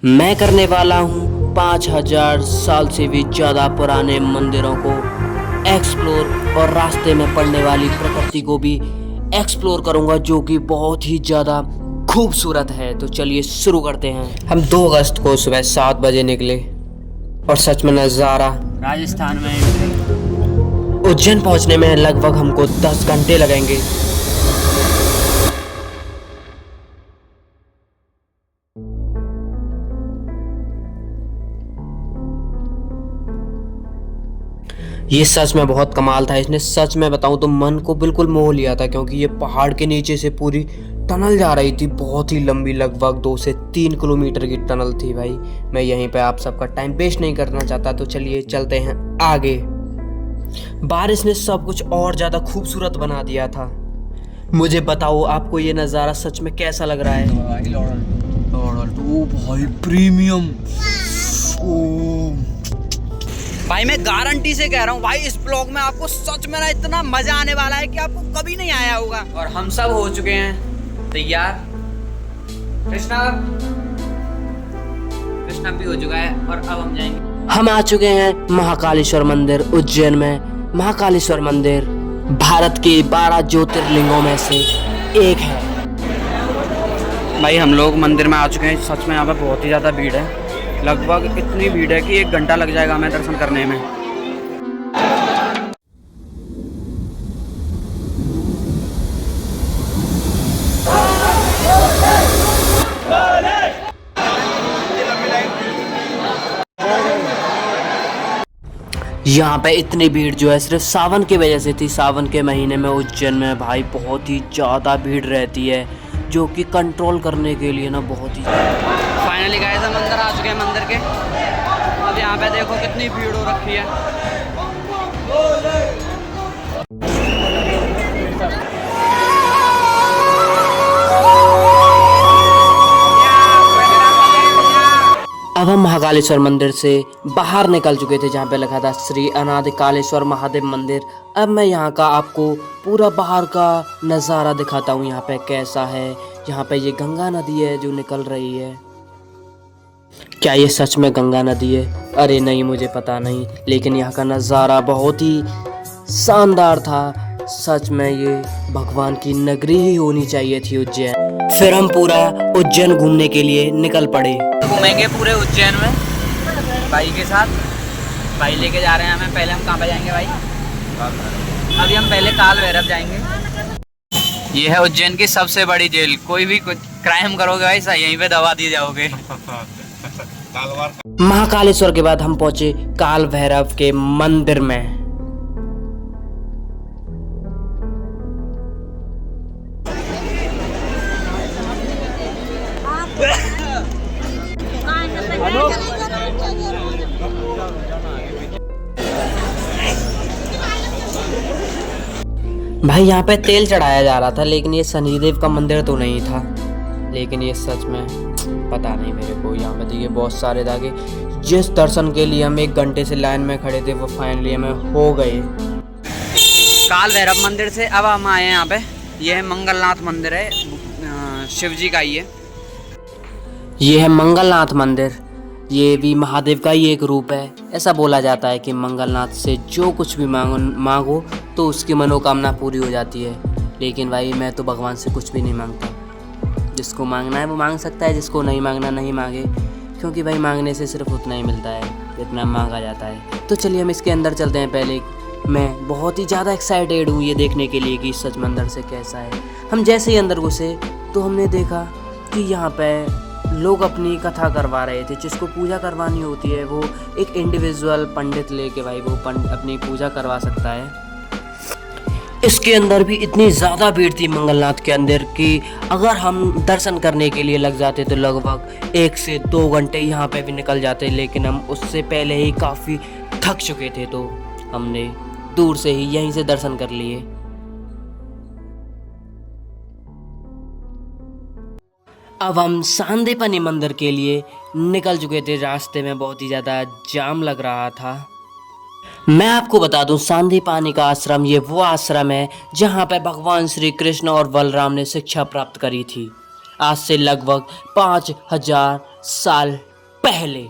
मैं करने वाला हूँ 5000 साल से भी ज़्यादा पुराने मंदिरों को एक्सप्लोर और रास्ते में पड़ने वाली प्रकृति को भी एक्सप्लोर करूँगा, जो कि बहुत ही ज़्यादा खूबसूरत है। तो चलिए शुरू करते हैं। हम 2 अगस्त को सुबह 7 बजे निकले और सच में नज़ारा राजस्थान में उज्जैन पहुँचने में लगभग हमको 10 घंटे लगेंगे। ये सच में बहुत कमाल था। इसने सच में बताऊं तो मन को बिल्कुल मोह लिया था, क्योंकि ये पहाड़ के नीचे से पूरी टनल जा रही थी, बहुत ही लंबी, लगभग 2 से 3 किलोमीटर की टनल थी। भाई मैं यहीं पे आप सबका टाइम वेस्ट नहीं करना चाहता, तो चलिए चलते हैं आगे। बारिश ने सब कुछ और ज़्यादा खूबसूरत बना दिया था। मुझे बताओ आपको ये नज़ारा सच में कैसा लग रहा है? ओ भाई प्रीमियम। भाई मैं गारंटी से कह रहा हूँ भाई, इस ब्लॉग में आपको सच में ना इतना मजा आने वाला है कि आपको कभी नहीं आया होगा। और हम सब हो चुके हैं तैयार। कृष्णा भी हो चुका है और अब हम जाएंगे। हम आ चुके हैं महाकालेश्वर मंदिर उज्जैन में। महाकालेश्वर मंदिर भारत के 12 ज्योतिर्लिंगों में से एक है। भाई हम लोग मंदिर में आ चुके हैं। सच में यहाँ पे बहुत ही ज़्यादा भीड़ है, लगभग इतनी भीड़ है कि 1 घंटा लग जाएगा हमें दर्शन करने में। यहाँ पे इतनी भीड़ जो है सिर्फ सावन की वजह से थी। सावन के महीने में उज्जैन में भाई बहुत ही ज़्यादा भीड़ रहती है, जो कि कंट्रोल करने के लिए ना बहुत ही फाइनली गाइस हम अंदर आ चुके हैं मंदिर के। अब यहाँ पे देखो कितनी भीड़ हो रखी है। अब हम महाकालेश्वर मंदिर से बाहर निकल चुके थे, जहाँ पे लिखा था श्री अनादिकालेश्वर महादेव मंदिर। अब मैं यहाँ का आपको पूरा बाहर का नज़ारा दिखाता हूँ, यहाँ पे कैसा है। यहाँ पे ये गंगा नदी है जो निकल रही है। क्या ये सच में गंगा नदी है? अरे नहीं, मुझे पता नहीं, लेकिन यहाँ का नज़ारा बहुत ही शानदार था। सच में ये भगवान की नगरी ही होनी चाहिए थी उज्जैन। फिर हम पूरा उज्जैन घूमने के लिए निकल पड़े। घूमेंगे पूरे उज्जैन में भाई के साथ। भाई लेके जा रहे हैं हमें। पहले हम कहाँ पे जाएंगे भाई? अभी हम पहले काल भैरव जाएंगे। ये है उज्जैन की सबसे बड़ी जेल। कोई भी कुछ क्राइम करोगे भाई यहीं पे दबा दिए जाओगे। महाकालेश्वर के बाद हम पहुंचे काल भैरव के मंदिर में। भाई यहाँ पे तेल चढ़ाया जा रहा था, लेकिन ये शनिदेव का मंदिर तो नहीं था। लेकिन ये सच में पता नहीं मेरे को। यहाँ पे देखिए बहुत सारे धागे। जिस दर्शन के लिए हम 1 घंटे से लाइन में खड़े थे, वो फाइनली हमें हो गए। काल भैरव मंदिर से अब हम आए हैं यहाँ पे। ये है मंगलनाथ मंदिर है, शिव जी का ये है मंगलनाथ मंदिर। ये भी महादेव का ही एक रूप है। ऐसा बोला जाता है कि मंगलनाथ से जो कुछ भी मांगो तो उसकी मनोकामना पूरी हो जाती है। लेकिन भाई मैं तो भगवान से कुछ भी नहीं मांगता। जिसको मांगना है वो मांग सकता है, जिसको नहीं मांगना नहीं मांगे, क्योंकि भाई मांगने से सिर्फ उतना ही मिलता है जितना मांगा जाता है। तो चलिए हम इसके अंदर चलते हैं। पहले मैं बहुत ही ज़्यादा एक्साइटेड हूँ ये देखने के लिए कि सच में अंदर से कैसा है। हम जैसे ही अंदर घुसे तो हमने देखा कि यहाँ पे लोग अपनी कथा करवा रहे थे। जिसको पूजा करवानी होती है वो एक इंडिविजुअल पंडित लेके भाई वो अपनी पूजा करवा सकता है। इसके अंदर भी इतनी ज़्यादा भीड़ थी मंगलनाथ के अंदर कि अगर हम दर्शन करने के लिए लग जाते तो लगभग 1 से 2 घंटे यहाँ पे भी निकल जाते। लेकिन हम उससे पहले ही काफ़ी थक चुके थे, तो हमने दूर से ही यहीं से दर्शन कर लिए। अब हम सांदीपनि मंदिर के लिए निकल चुके थे। रास्ते में बहुत ही ज़्यादा जाम लग रहा था। मैं आपको बता दूं, सांदीपनि का आश्रम ये वो आश्रम है जहाँ पे भगवान श्री कृष्ण और बलराम ने शिक्षा प्राप्त करी थी, आज से लगभग 5000 साल पहले।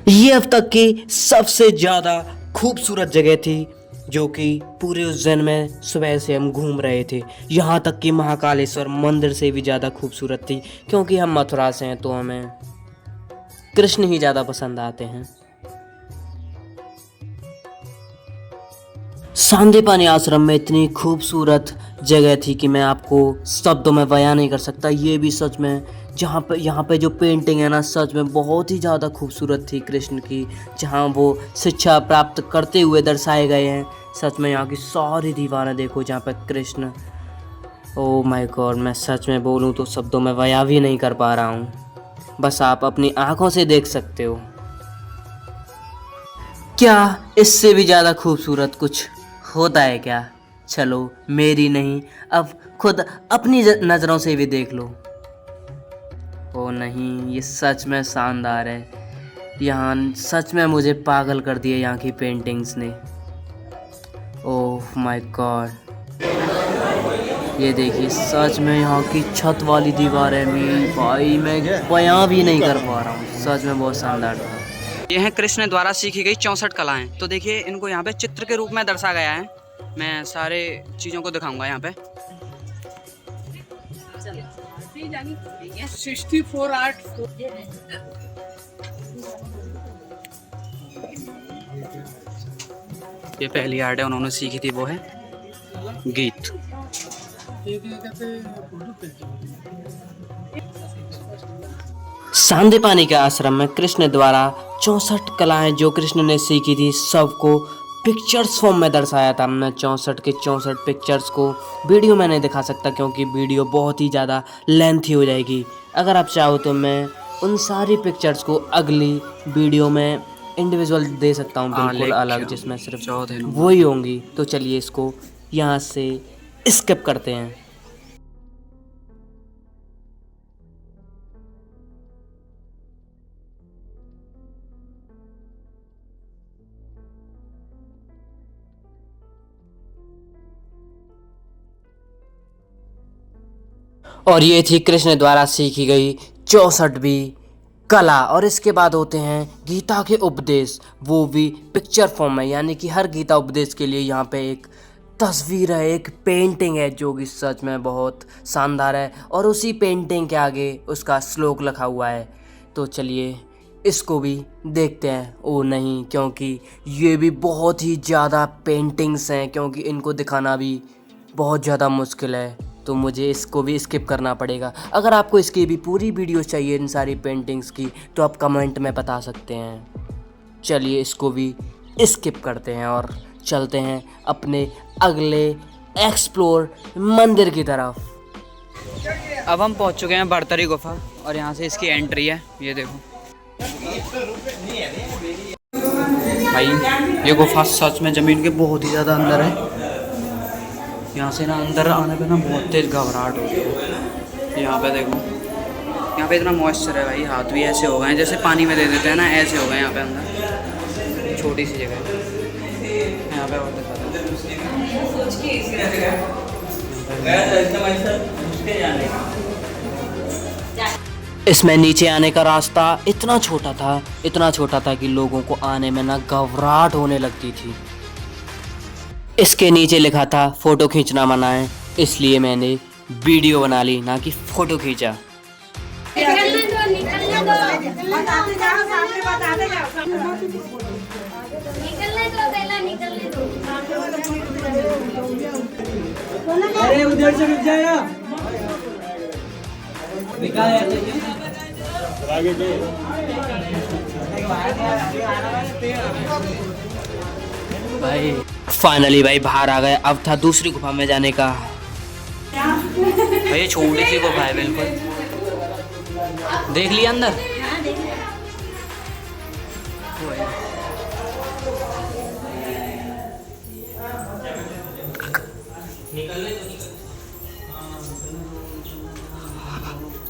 ये अब तक की सबसे ज्यादा खूबसूरत जगह थी जो कि पूरे उज्जैन में सुबह से हम घूम रहे थे। यहाँ तक कि महाकालेश्वर मंदिर से भी ज़्यादा खूबसूरत थी, क्योंकि हम मथुरा से हैं तो हमें कृष्ण ही ज़्यादा पसंद आते हैं। सांदीपनि आश्रम में इतनी खूबसूरत जगह थी कि मैं आपको शब्दों में बयां नहीं कर सकता। ये भी सच में यहाँ पे जो पेंटिंग है ना, सच में बहुत ही ज़्यादा खूबसूरत थी कृष्ण की, जहाँ वो शिक्षा प्राप्त करते हुए दर्शाए गए हैं। सच में यहाँ की सारी दीवारें देखो जहाँ पे कृष्ण, ओ माय गॉड, मैं सच में बोलूँ तो शब्दों में बयां भी नहीं कर पा रहा हूँ, बस आप अपनी आंखों से देख सकते हो। क्या इससे भी ज़्यादा खूबसूरत कुछ होता है क्या? चलो मेरी नहीं, अब खुद अपनी नज़रों से भी देख लो। ओ नहीं, ये सच में शानदार है। यहाँ सच में मुझे पागल कर दिया यहाँ की पेंटिंग्स ने। ओह माय गॉड, ये देखिए सच में यहाँ की छत वाली दीवारें भी, भाई मैं बयां भी नहीं कर पा रहा हूँ, सच में बहुत शानदार था। ये हैं कृष्ण द्वारा सीखी गई 64 कलाएं। तो देखिए इनको यहाँ पे चित्र के रूप में दर्शाया गया है। मैं सारे चीज़ों को दिखाऊंगा यहाँ पे। 64 आर्ट। ये पहली आर्ट है उन्होंने सीखी थी, वो है गीत। सांदीपनि के आश्रम में कृष्ण द्वारा 64 कलाएं जो कृष्ण ने सीखी थी सबको पिक्चर्स फॉर्म में दर्शाया था। हमने 64 के 64 पिक्चर्स को वीडियो में नहीं दिखा सकता क्योंकि वीडियो बहुत ही ज़्यादा लेंथी हो जाएगी। अगर आप चाहो तो मैं उन सारी पिक्चर्स को अगली वीडियो में इंडिविजुअल दे सकता हूँ, बिल्कुल अलग, जिसमें सिर्फ वही होंगी। तो चलिए इसको यहाँ से स्किप करते हैं। और ये थी कृष्ण द्वारा सीखी गई 64वीं कला। और इसके बाद होते हैं गीता के उपदेश, वो भी पिक्चर फॉर्म में, यानी कि हर गीता उपदेश के लिए यहाँ पे एक तस्वीर है, एक पेंटिंग है जो कि सच में बहुत शानदार है। और उसी पेंटिंग के आगे उसका श्लोक लिखा हुआ है। तो चलिए इसको भी देखते हैं। ओ नहीं, क्योंकि ये भी बहुत ही ज़्यादा पेंटिंग्स हैं, क्योंकि इनको दिखाना भी बहुत ज़्यादा मुश्किल है, तो मुझे इसको भी स्किप करना पड़ेगा। अगर आपको इसकी भी पूरी वीडियो चाहिए इन सारी पेंटिंग्स की तो आप कमेंट में बता सकते हैं। चलिए इसको भी स्किप करते हैं और चलते हैं अपने अगले एक्सप्लोर मंदिर की तरफ। अब हम पहुंच चुके हैं बड़तरी गुफा और यहाँ से इसकी एंट्री है, ये देखो भाई। ये गुफा सच में ज़मीन के बहुत ही ज़्यादा अंदर है। यहाँ से ना अंदर आने पे ना बहुत तेज़ घबराहट होती है। यहाँ पे देखो, यहाँ पे इतना मॉइस्चर है भाई, हाथ भी ऐसे हो गए हैं जैसे पानी में दे देते हैं ना, ऐसे हो गए यहाँ पे अंदर। छोटी सी जगह है यहाँ पे, और दिखाता हूँ। इसमें नीचे आने का रास्ता इतना छोटा था कि लोगों को आने में ना घबराहट होने लगती थी। इसके नीचे लिखा था फ़ोटो खींचना मना है, इसलिए मैंने वीडियो बना ली, ना कि फ़ोटो खींचा। अरे उधर से रुक जाए ना। भाई फाइनली भाई बाहर आ गए। अब था दूसरी गुफा में जाने का। भाई ये छोटी सी गुफा है बिल्कुल। देख लिया अंदर?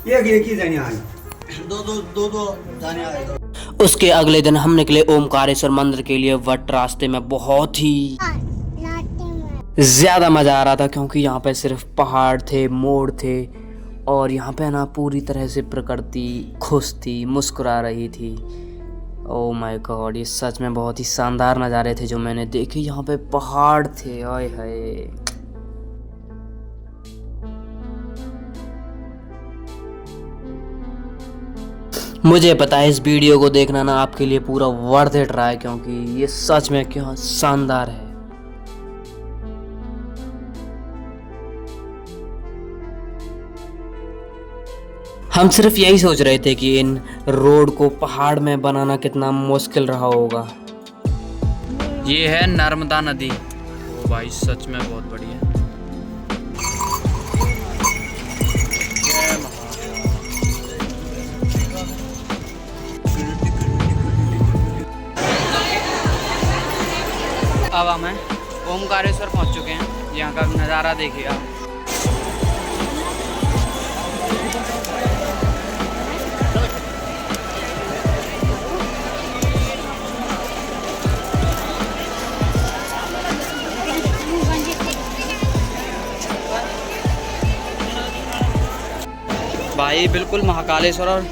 एक ही जाने आए, दो जाने आए। उसके अगले दिन हम निकले ओमकारेश्वर मंदिर के लिए। बट रास्ते में बहुत ही ज़्यादा मज़ा आ रहा था क्योंकि यहाँ पे सिर्फ पहाड़ थे, मोड़ थे और यहाँ पे ना पूरी तरह से प्रकृति खुश थी, मुस्कुरा रही थी। ओह माय गॉड, ये सच में बहुत ही शानदार नज़ारे थे जो मैंने देखे। यहाँ पे पहाड़ थे, आय हाय। मुझे पता है इस वीडियो को देखना ना आपके लिए पूरा वर्थ इट रहा है, क्योंकि ये सच में क्या शानदार है। हम सिर्फ यही सोच रहे थे कि इन रोड को पहाड़ में बनाना कितना मुश्किल रहा होगा। ये है नर्मदा नदी। ओ भाई सच में बहुत बढ़िया। अब हम ओमकारेश्वर पहुंच चुके हैं। यहाँ का नज़ारा देखिए आप। भाई बिल्कुल महाकालेश्वर और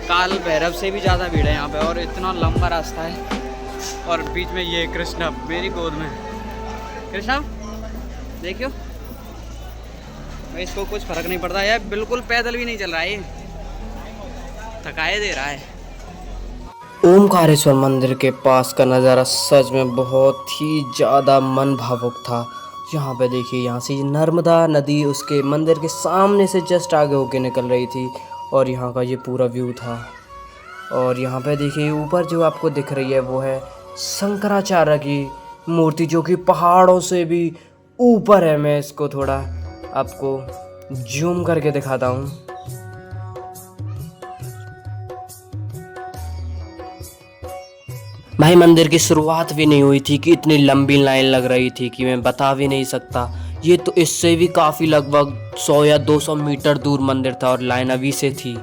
काल भैरव से भी ज़्यादा भीड़ है यहाँ पे, और इतना लंबा रास्ता है। और बीच में ये कृष्णा मेरी गोद में। कृष्णा देखियो भाई, इसको कुछ फर्क नहीं पड़ता यार, बिल्कुल पैदल भी नहीं चल रहा है, ये थकाए दे रहा है। ओमकारेश्वर मंदिर के पास का नज़ारा सच में बहुत ही ज़्यादा मन भावुक था। यहाँ पे देखिए, यहाँ से नर्मदा नदी उसके मंदिर के सामने से जस्ट आगे होके निकल रही थी, और यहाँ का ये पूरा व्यू था। और यहाँ पे देखिए ऊपर जो आपको दिख रही है वो है शंकराचार्य की मूर्ति, जो कि पहाड़ों से भी ऊपर है। मैं इसको थोड़ा आपको जूम करके दिखाता हूँ। भाई मंदिर की शुरुआत भी नहीं हुई थी कि इतनी लंबी लाइन लग रही थी कि मैं बता भी नहीं सकता। ये तो इससे भी काफ़ी लगभग 100 या 200 मीटर दूर मंदिर था, और लाइन अभी से थी।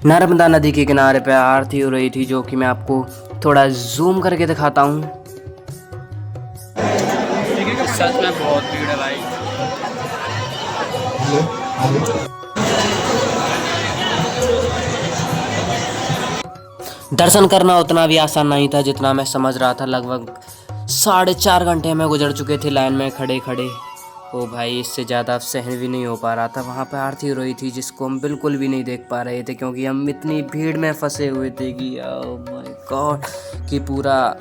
नर्मदा नदी के किनारे पे आरती हो रही थी, जो कि मैं आपको थोड़ा जूम करके दिखाता हूँ। सच में बहुत भीड़ है भाई। दर्शन करना उतना भी आसान नहीं था जितना मैं समझ रहा था। लगभग 4.5 घंटे में गुजर चुके थे लाइन में खड़े खड़े। ओ भाई, इससे ज़्यादा सहन भी नहीं हो पा रहा था। वहाँ पे आरती हो रही थी जिसको हम बिल्कुल भी नहीं देख पा रहे थे, क्योंकि हम इतनी भीड़ में फंसे हुए थे कि ओह माय गॉड, कि पूरा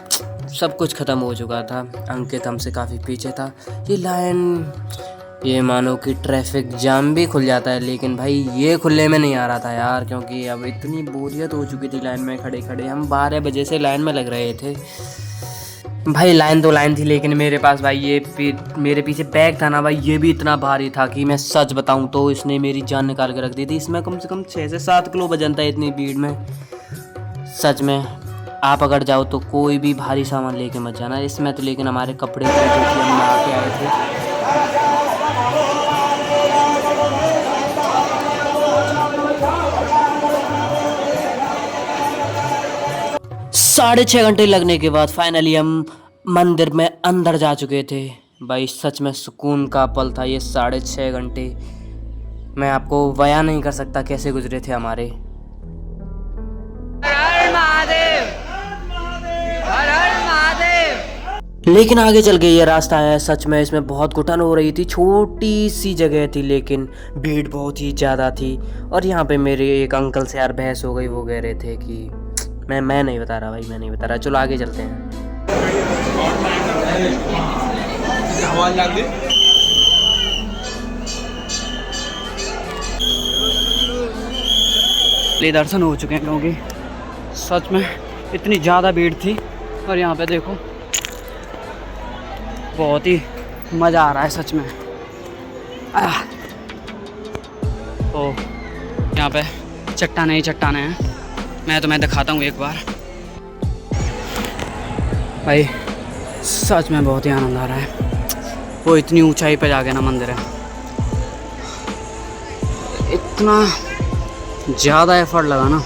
सब कुछ ख़त्म हो चुका था। अंकित हमसे काफ़ी पीछे था। ये लाइन, ये मानो कि ट्रैफिक जाम भी खुल जाता है, लेकिन भाई ये खुलने में नहीं आ रहा था यार, क्योंकि अब इतनी बोरियत हो चुकी थी लाइन में खड़े खड़े। हम 12 बजे से लाइन में लग रहे थे भाई। लाइन तो लाइन थी, लेकिन मेरे पास भाई ये मेरे पीछे बैग था ना भाई, ये भी इतना भारी था कि मैं सच बताऊं तो इसने मेरी जान निकाल के रख दी थी। इसमें कम से कम 6 से 7 किलो वजन था इतनी भीड़ में। सच में आप अगर जाओ तो कोई भी भारी सामान लेके मत जाना इसमें तो। लेकिन हमारे कपड़े थे जो कि हम नहा के आए थे। 6.5 घंटे लगने के बाद फाइनली हम मंदिर में अंदर जा चुके थे। भाई सच में सुकून का पल था ये 6.5 घंटे। मैं आपको बयां नहीं कर सकता कैसे गुजरे थे हमारे। हर महादेव, हर हर महादेव। लेकिन आगे चल के ये रास्ता है, सच में इसमें बहुत घुटन हो रही थी। छोटी सी जगह थी लेकिन भीड़ बहुत ही ज़्यादा थी। और यहाँ पे मेरे एक अंकल से यार बहस हो गई। वो कह रहे थे कि मैं नहीं बता रहा भाई, मैं नहीं बता रहा। चलो आगे चलते हैं। ले दर्शन हो चुके हैं, क्योंकि सच में इतनी ज़्यादा भीड़ थी। और यहाँ पे देखो बहुत ही मज़ा आ रहा है सच में। तो यहाँ पे चट्टानें ही चट्टानें हैं। मैं तुम्हें दिखाता हूँ एक बार। भाई सच में बहुत ही आनंद आ रहा है। वो इतनी ऊंचाई पे जाके ना मंदिर है, इतना ज़्यादा एफर्ट लगा ना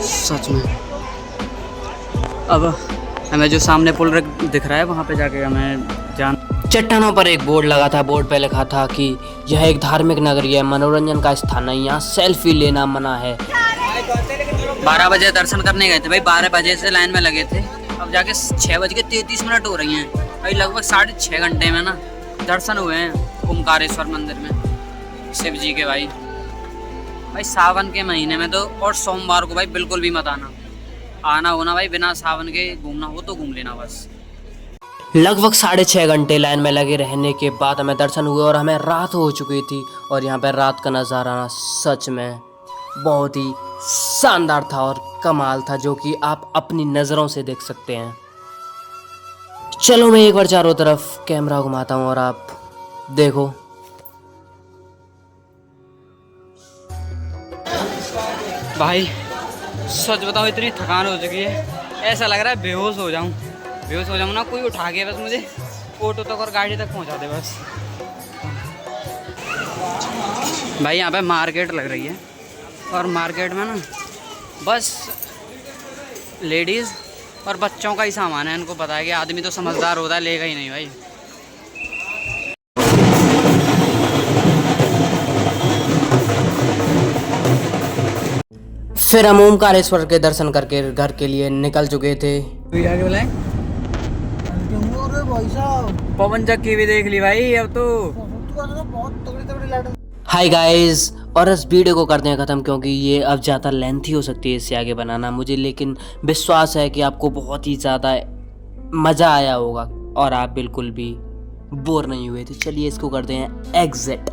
सच में। अब हमें जो सामने पुल दिख रहा है वहाँ पे जाके हमें चट्टानों पर एक बोर्ड लगा था। बोर्ड पे लिखा था कि यह एक धार्मिक नगरी है, मनोरंजन का स्थान है, यहाँ सेल्फी लेना मना है। 12 बजे दर्शन करने गए थे भाई, 12 बजे से लाइन में लगे थे, अब जाके 6:33 हो रही हैं भाई। लगभग 6.5 घंटे में ना दर्शन हुए हैं ओमकारेश्वर मंदिर में शिव जी के। भाई सावन के महीने में तो, और सोमवार को भाई बिल्कुल भी मत आना होना भाई, बिना सावन के घूमना हो तो घूम लेना बस। लगभग 6.5 घंटे लाइन में लगे रहने के बाद हमें दर्शन हुए और हमें रात हो चुकी थी। और यहाँ पर रात का नज़ारा सच में बहुत ही शानदार था और कमाल था, जो कि आप अपनी नज़रों से देख सकते हैं। चलो मैं एक बार चारों तरफ कैमरा घुमाता हूँ और आप देखो। भाई सच बताऊँ इतनी थकान हो चुकी है, ऐसा लग रहा है बेहोश हो जाऊँ ना, कोई उठा के बस मुझे ऑटो तक और गाड़ी तक पहुँचा दे बस। भाई यहाँ पे मार्केट लग रही है और मार्केट में ना बस लेडीज़ और बच्चों का ही सामान है। इनको पता है कि आदमी तो समझदार होता है, लेगा ही नहीं भाई। फिर हम ओमकारेश्वर के दर्शन करके घर के लिए निकल चुके थे। आगे बुलाएं, पवन चक्की भी देख ली भाई अब तो। हाय गाइस, और इस वीडियो को करते हैं ख़त्म, क्योंकि ये अब ज़्यादा लेंथी हो सकती है इससे आगे बनाना मुझे, लेकिन विश्वास है कि आपको बहुत ही ज़्यादा मज़ा आया होगा और आप बिल्कुल भी बोर नहीं हुए थे। चलिए इसको करते हैं एग्जिट।